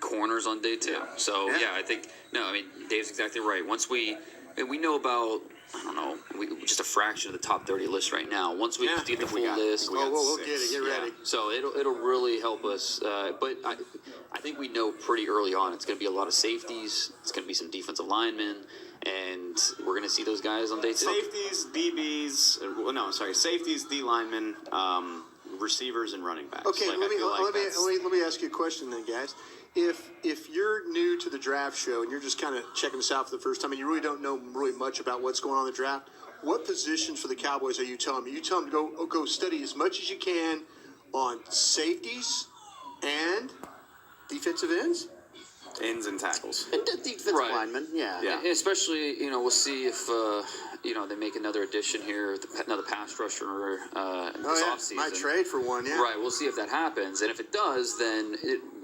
corners on day 2. Yeah. So, I think, Dave's exactly right. Once we know about, I don't know, just a fraction of the top 30 list right now. Once we get the full list. We'll get it. Get ready. So it'll really help us. But I think we know pretty early on it's going to be a lot of safeties. It's going to be some defensive linemen. And we're going to see those guys on day 2. Safeties, DBs, safeties, D linemen, receivers, and running backs. Okay, let me ask you a question then, guys. If you're new to the draft show and you're just kind of checking this out for the first time and you really don't know really much about what's going on in the draft, what positions for the Cowboys are you telling me? You tell them to go study as much as you can on safeties and defensive ends? Ends and tackles. And defensive linemen, yeah. Especially, we'll see if, they make another addition here, another pass rusher this offseason. Might trade for one, yeah. Right, we'll see if that happens. And if it does, then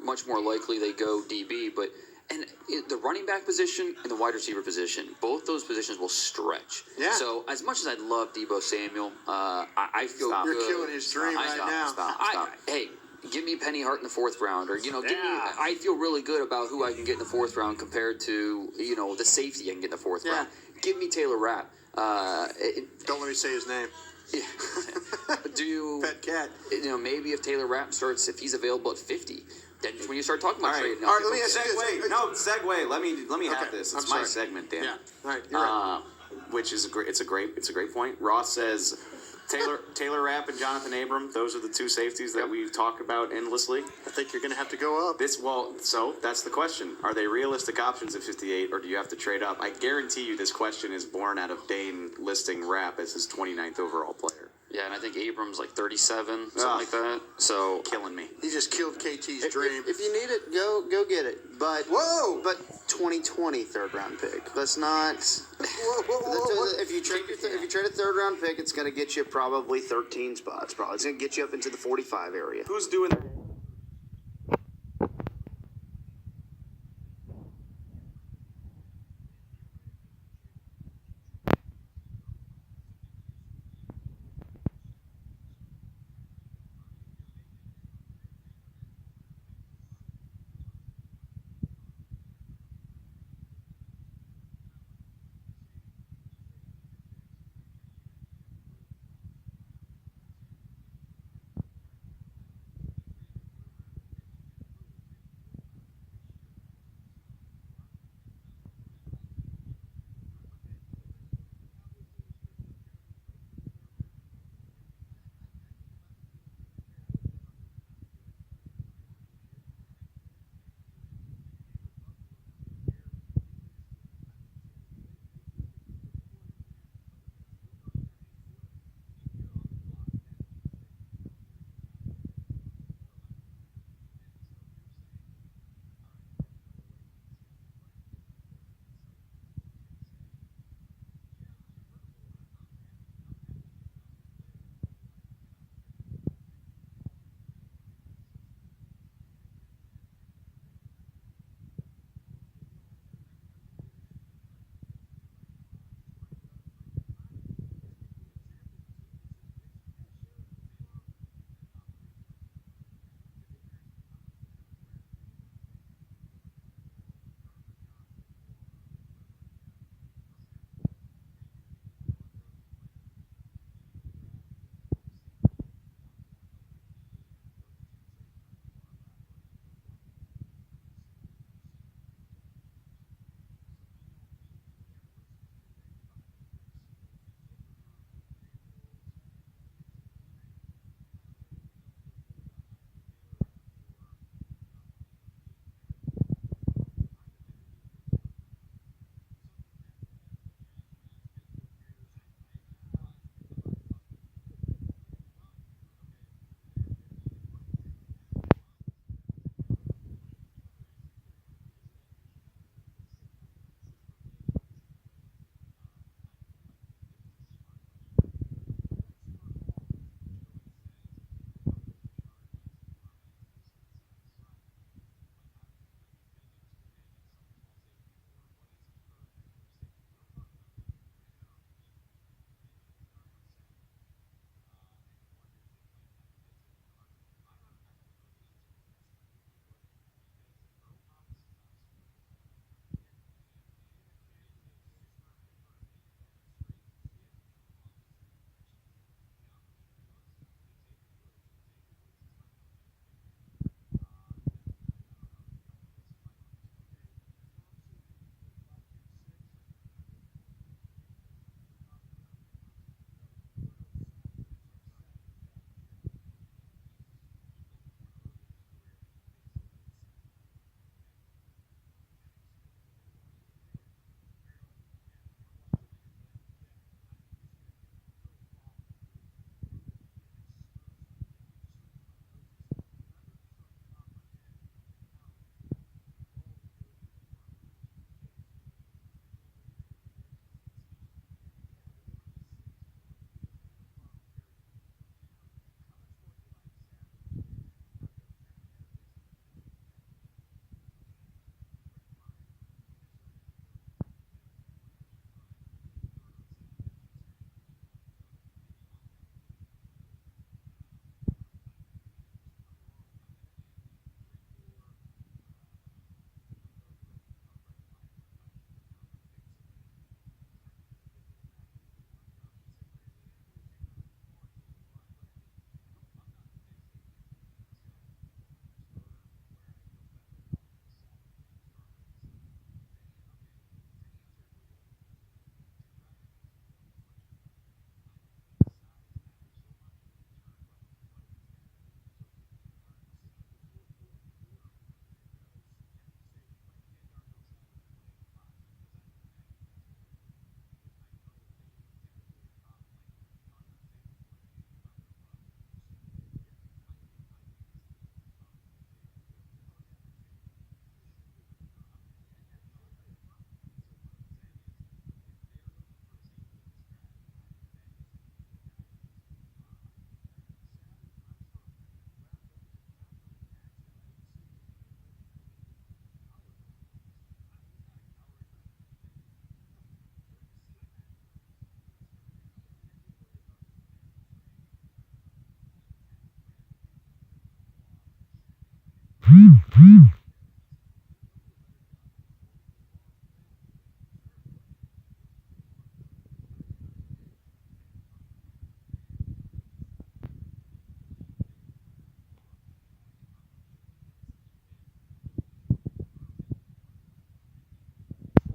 much more likely they go DB. But the running back position and the wide receiver position, both those positions will stretch. Yeah. So as much as I love Deebo Samuel, I feel good. You're killing his dream now. Stop. Hey, give me Penny Hart in the 4th round, or I feel really good about who I can get in the 4th round compared to the safety I can get in the 4th round. Give me Taylor Rapp. Don't let me say his name. Do you pet cat? Maybe if Taylor Rapp starts, if he's available at 50, then when you start talking about trading, all right, let me segue. Let me have this. It's my segment, Dan. Yeah. All right. You're right. Which is a great point. Ross says Taylor Rapp and Jonathan Abram, those are the 2 safeties that we've talked about endlessly. I think you're going to have to go up. So that's the question. Are they realistic options at 58, or do you have to trade up? I guarantee you this question is born out of Dane listing Rapp as his 29th overall player. Yeah, and I think Abrams like 37, something like that. So killing me. He just killed KT's dream. If you need it, go get it. But 2020 3rd round pick. That's not. If you trade a 3rd round pick, it's going to get you probably 13 spots. It's going to get you up into the 45 area. Who's doing that?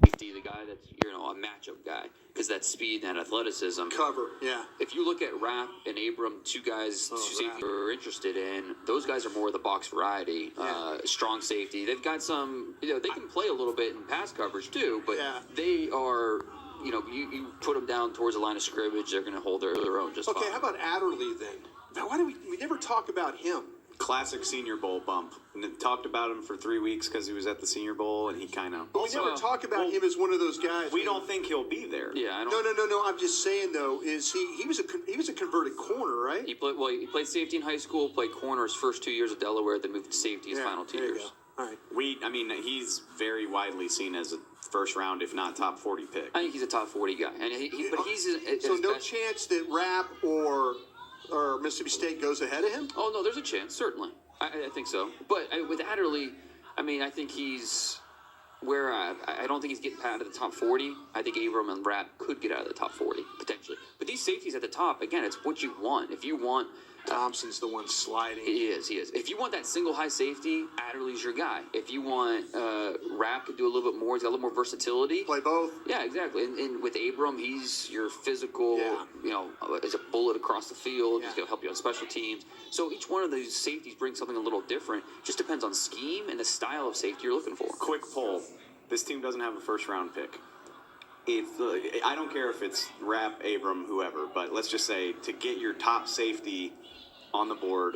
Safety, the guy that's a matchup guy, because that speed and that athleticism. Cover, yeah. If you look at Rapp and Abram, two safety we're interested in, those guys are more of the box variety. Strong safety. They've got some, they can play a little bit in pass coverage too, but they are, you put them down towards the line of scrimmage, they're going to hold their own just fine. Okay, how about Adderley then? Now, why do we never talk about him? Classic Senior Bowl bump. And talked about him for 3 weeks because he was at the Senior Bowl, and he kind of. But we never talk about him as one of those guys. We don't think he'll be there. Yeah, I don't. No. I'm just saying though, is he was a converted corner, right? He played safety in high school, played corner his first 2 years at Delaware, then moved to safety his final 2 years. All right. He's very widely seen as a first round, if not top 40 pick. I think he's a top 40 guy, and he's so no chance that Rapp or Mississippi State goes ahead of him. Oh no, there's a chance, certainly. I think so. But with Adderley, I think he's where I don't think he's getting out of the top 40. I think Abram and Rapp could get out of the top 40 potentially. But these safeties at the top, again, it's what you want. If you want. Thompson's the one sliding. He is. If you want that single high safety, Adderley's your guy. If you want Rapp to do a little bit more, he's got a little more versatility. Play both. Yeah, exactly. And with Abram, he's your physical, is a bullet across the field. He's going to help you on special teams. So each one of these safeties brings something a little different. Just depends on scheme and the style of safety you're looking for. Quick poll. This team doesn't have a first round pick. I don't care if it's Rapp, Abram, whoever, but let's just say to get your top safety on the board,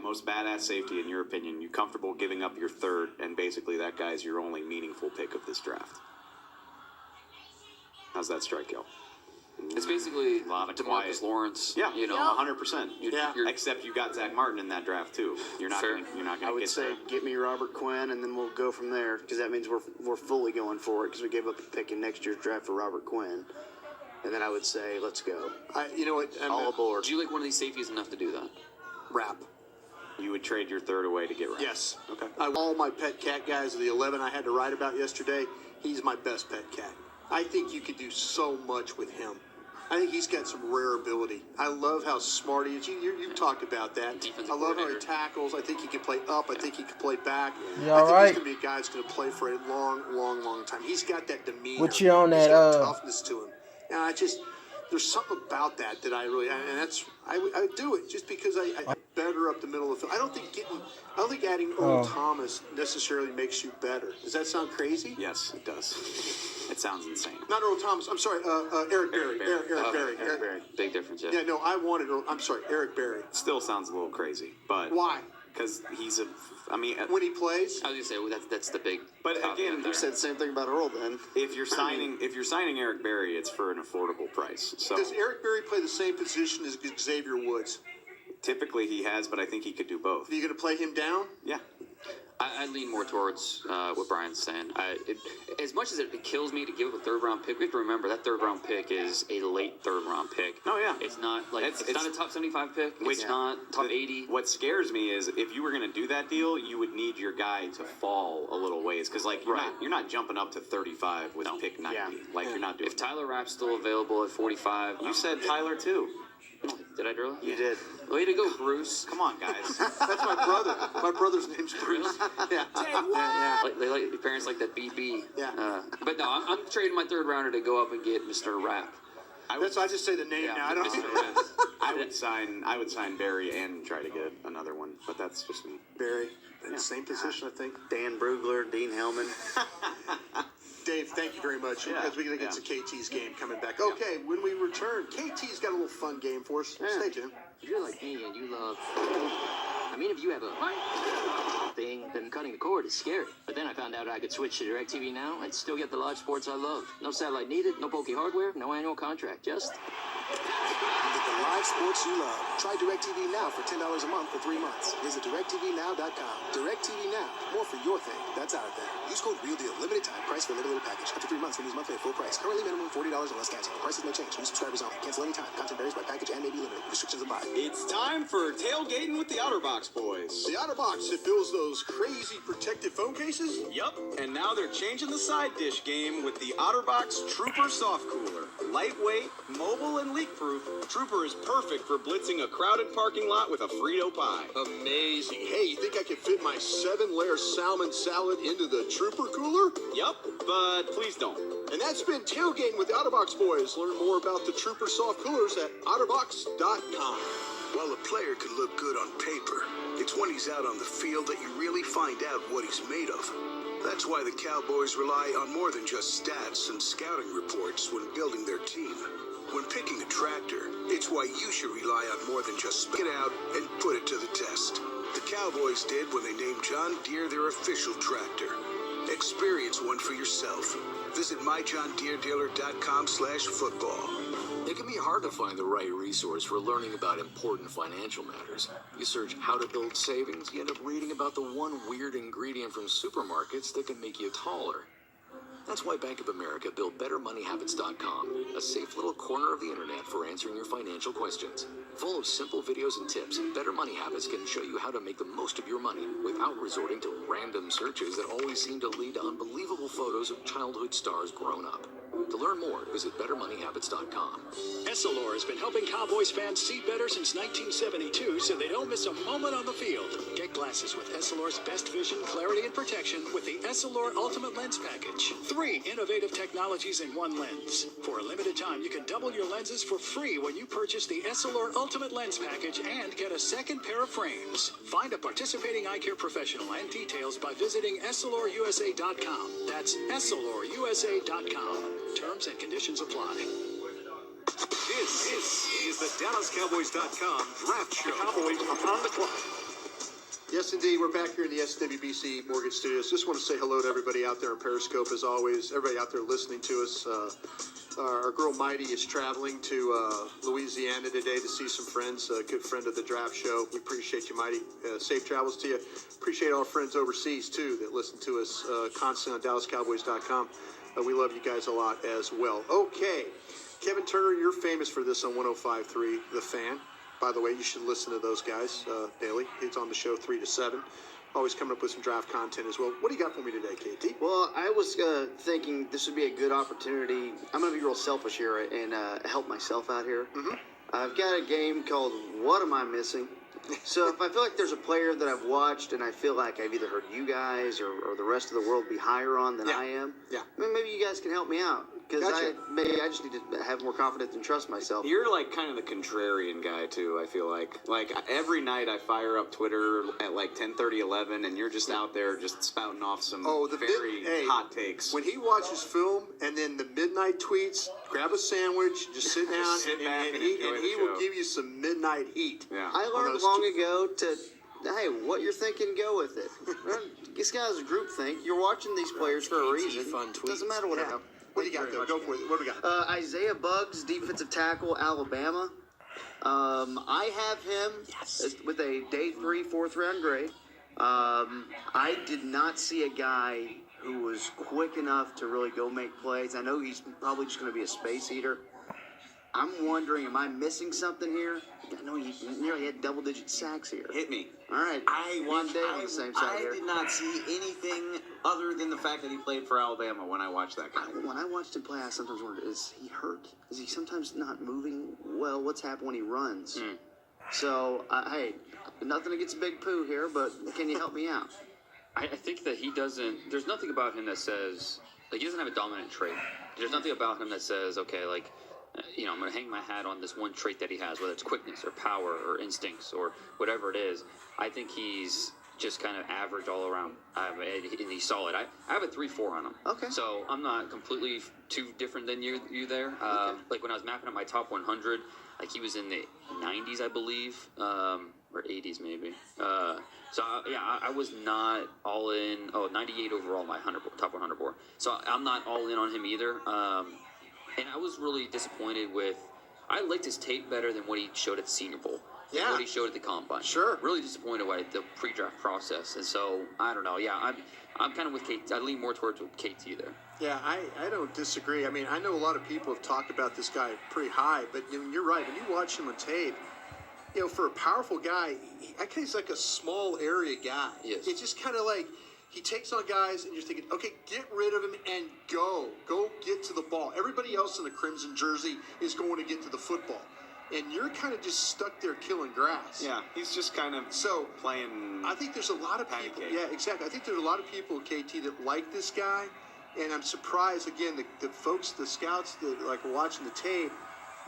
most badass safety in your opinion, you comfortable giving up your third, and basically that guy's your only meaningful pick of this draft? How's that strike you? It's basically a lot of DeMarcus Lawrence. Yeah, 100%. Yeah. Except you got Zach Martin in that draft too. You're not going to I would get say there. get me Robert Quinn, and then we'll go from there, because that means we're fully going for it, because we gave up a pick in next year's draft for Robert Quinn. And then I would say, let's go. You know what? All aboard. Do you like one of these safeties enough to do that? Rapp. You would trade your third away to get Rapp? Yes. Okay. All my pet cat guys, the 11 I had to write about yesterday, he's my best pet cat. I think you could do so much with him. I think he's got some rare ability. I love how smart he is. You talked about that. Defensive I love how he coordinator. tackles. I think he can play up. I think he can play back. You I all think right? he's going to be a guy that's going to play for a long, long, long time. He's got that demeanor. What you on He's that, got toughness to him. And there's something about that I really, and that's, I would do it just because I better up the middle of the field. I don't think adding Earl Thomas necessarily makes you better. Does that sound crazy? Yes, it does. It sounds insane. Not Earl Thomas. I'm sorry. Eric Berry. Eric Berry. Big difference, yeah. Yeah, no, I wanted Earl. I'm sorry, Eric Berry. Still sounds a little crazy, but Why? because he's When he plays? I was gonna say that's the big. But top again, end You there. said the same thing about Earl then. if you're signing Eric Berry, it's for an affordable price. So Does Eric Berry play the same position as Xavier Woods? typically he has, but I think he could do both. Are you going to play him down? Yeah. I lean more towards what Brian's saying. As much as it kills me to give up a third round pick, we have to remember that third round pick is a late third round pick. Oh, yeah. It's not like it's not a top 75 pick. Which- It's not top 80. What scares me is if you were going to do that deal, you would need your guy to fall a little ways because you're not jumping up to 35 with pick 90. You're not doing. If Tyler Rapp's still available at 45, You said Tyler too. did I earlier? You did. Way to go, Bruce. Come on, guys. That's my brother. My brother's name's Bruce. Yeah. Yeah. They like the parents like that BB. Yeah. But no, I'm trading my third rounder to go up and get Mr. Rapp. I just say the name Yeah, now. I don't Mr. know. Rapp. I would sign Barry and try to get another one, but that's just me. Barry. Same position, I think. Dan Brugler, Dean Hellman. Dave, thank you very much. Because we're going to get to KT's game coming back. Okay, when we return, KT's got a little fun game for us. Stay tuned. If you're like me and you love, if you have a thing, then cutting the cord is scary. But then I found out I could switch to DirecTV Now and still get the live sports I love. No satellite needed, no bulky hardware, no annual contract, just The live sports you love. Try DirecTV Now for $10 a month for 3 months. Visit DirecTVNow.com. DirecTV Now. More for your thing. That's our thing. Use code REALDEAL. Limited time. Price for little package. Up to 3 months. Renews monthly at full price. Currently minimum $40 or less cash. Prices may change. New subscribers only. Cancel anytime. Content varies by package and may be limited. Restrictions apply. It's time for tailgating with the OtterBox boys. The OtterBox that fills those crazy protective phone cases? Yup, and now they're changing the side dish game with the OtterBox Trooper Soft Cooler. Lightweight, mobile, and leak-proof, Trooper is perfect for blitzing a crowded parking lot with a Frito pie. Amazing. Hey, you think I could fit my 7-layer salmon salad into the Trooper cooler? Yup, but please don't. And that's been Tailgating with the OtterBox boys. Learn more about the Trooper soft coolers at otterbox.com. While a player could look good on paper, it's when he's out on the field that you really find out what he's made of. That's why the Cowboys rely on more than just stats and scouting reports when building their team. When picking a tractor, it's why you should rely on more than just spit it out and put it to the test. The Cowboys did when they named John Deere their official tractor. Experience one for yourself. Visit myjohndeerdealer.com/football. It can be hard to find the right resource for learning about important financial matters. You search how to build savings, you end up reading about the one weird ingredient from supermarkets that can make you taller. That's why Bank of America built BetterMoneyHabits.com, a safe little corner of the internet for answering your financial questions. Full of simple videos and tips, Better Money Habits can show you how to make the most of your money without resorting to random searches that always seem to lead to unbelievable photos of childhood stars grown up. To learn more, visit BetterMoneyHabits.com. Essilor has been helping Cowboys fans see better since 1972 so they don't miss a moment on the field. Get glasses with Essilor's best vision, clarity, and protection with the Essilor Ultimate Lens Package. 3 innovative technologies in one lens. For a limited time, you can double your lenses for free when you purchase the Essilor Ultimate Lens Package and get a second pair of frames. Find a participating eye care professional and details by visiting EssilorUSA.com. That's EssilorUSA.com. Terms and conditions apply. This is the DallasCowboys.com Draft Show. Cowboys are on the clock. Yes, indeed. We're back here in the SWBC Mortgage Studios. Just want to say hello to everybody out there in Periscope, as always. Everybody out there listening to us. Our girl Mighty is traveling to Louisiana today to see some friends. A good friend of the Draft Show. We appreciate you, Mighty. Safe travels to you. Appreciate all our friends overseas, too, that listen to us constantly on DallasCowboys.com. We love you guys a lot as well. Okay. Kevin Turner, you're famous for this on 105.3 The Fan. By the way, you should listen to those guys daily. He's on the show 3 to 7. Always coming up with some draft content as well. What do you got for me today, KT? Well, I was thinking this would be a good opportunity. I'm going to be real selfish here and help myself out here. Mm-hmm. I've got a game called What Am I Missing? So if I feel like there's a player that I've watched and I feel like I've either heard you guys or the rest of the world be higher on than I am, maybe you guys can help me out. Because I just need to have more confidence and trust myself. You're like kind of the contrarian guy too, I feel like. Like every night I fire up Twitter at like 10:30, 11, and you're just out there just spouting off some very hot takes. When he watches film and then the midnight tweets, grab a sandwich, just sit down, and he will give you some midnight heat. Yeah. I learned long ago hey, what you're thinking, go with it. This guy's a group think. You're watching these players for a reason. Doesn't matter what happens. What do you got, though? Go for it. What do we got? Isaiah Buggs, defensive tackle, Alabama. I have him with a day 3, 4th round grade. I did not see a guy who was quick enough to really go make plays. I know he's probably just going to be a space eater. I'm wondering, am I missing something here? I know he nearly had double-digit sacks here. Hit me. All right. On the same side here. I did not see anything other than the fact that he played for Alabama when I watched that guy. When I watched him play, I sometimes wondered, is he hurt? Is he sometimes not moving well? What's happened when he runs? So, hey, nothing against Big Pooh here, but can you help me out? I think that he doesn't, there's nothing about him that says, like, he doesn't have a dominant trait. There's nothing about him that says, okay, like, I'm going to hang my hat on this one trait that he has, whether it's quickness or power or instincts or whatever it is. I think he's just kind of average all around, and he's solid. I have a 3-4 on him. Okay. So I'm not completely too different than you there. Like when I was mapping out my top 100, like he was in the 90s, I believe, or 80s maybe. I was not all in. 98 overall, my top 100 board. So I'm not all in on him either. And I was really disappointed with I liked his tape better than what he showed at the Senior Bowl. Yeah. What he showed at the Combine. Sure. Really disappointed by the pre-draft process. And so, I don't know. Yeah, I'm kind of with KT. I lean more towards KT there. Yeah, I don't disagree. I mean, I know a lot of people have talked about this guy pretty high, but you're right. When you watch him on tape, for a powerful guy, he's like a small area guy. Yes. It's just kind of like he takes on guys, and you're thinking, okay, get rid of him and go get to the ball. Everybody else in the crimson jersey is going to get to the football, and you're kind of just stuck there killing grass. Yeah, he's just kind of playing. I think there's a lot of people. cake. Yeah, exactly. I think there's a lot of people at KT that like this guy, and I'm surprised again the folks, the scouts that like are watching the tape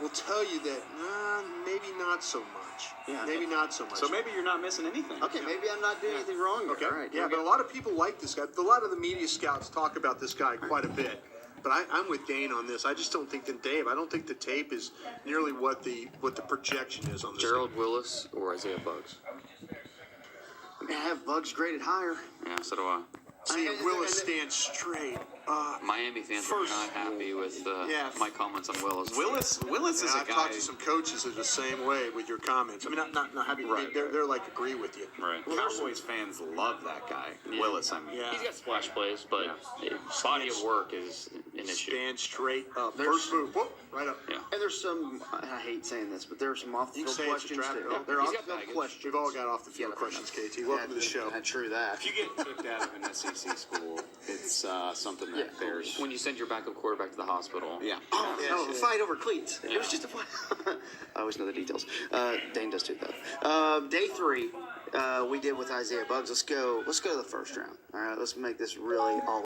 will tell you that maybe not so much. Yeah. Maybe not so much. So maybe you're not missing anything. Okay, maybe I'm not doing anything wrong. Okay. All right, Yeah, but a lot of people like this guy. A lot of the media scouts talk about this guy quite a bit. But I'm with Dane on this. I just don't think that Dave. I don't think the tape is nearly what the projection is on this. Gerald Willis or Isaiah Buggs? I mean, I have Bugs graded higher. Yeah, so do I. See, Willis stands straight. Miami fans are not happy with my comments on Willis. Willis is a I've guy. talked to some coaches that are the same way with your comments. I mean, not happy. Right. They're like agree with you. Right. Cowboys fans love that guy. Willis, I mean. Yeah. He's got splash plays, but body of work is an issue. Stand straight up. There's- First move, whoop, right up. Yeah. And there's some, I hate saying this, but there are some off the You can field say it's a questions draft too. pick. They're He's off got the field baggage. questions. We've all got off the field questions, KT. Welcome to the show. True that. If you get kicked out of an SEC school, it's something that bears. When you send your backup quarterback to the hospital. Yeah. Oh, fight over cleats. It was just a fight. I always know the details. Dane does too, though. Day 3, we did with Isaiah Buggs. Let's go to the first round. All right, let's make this really all.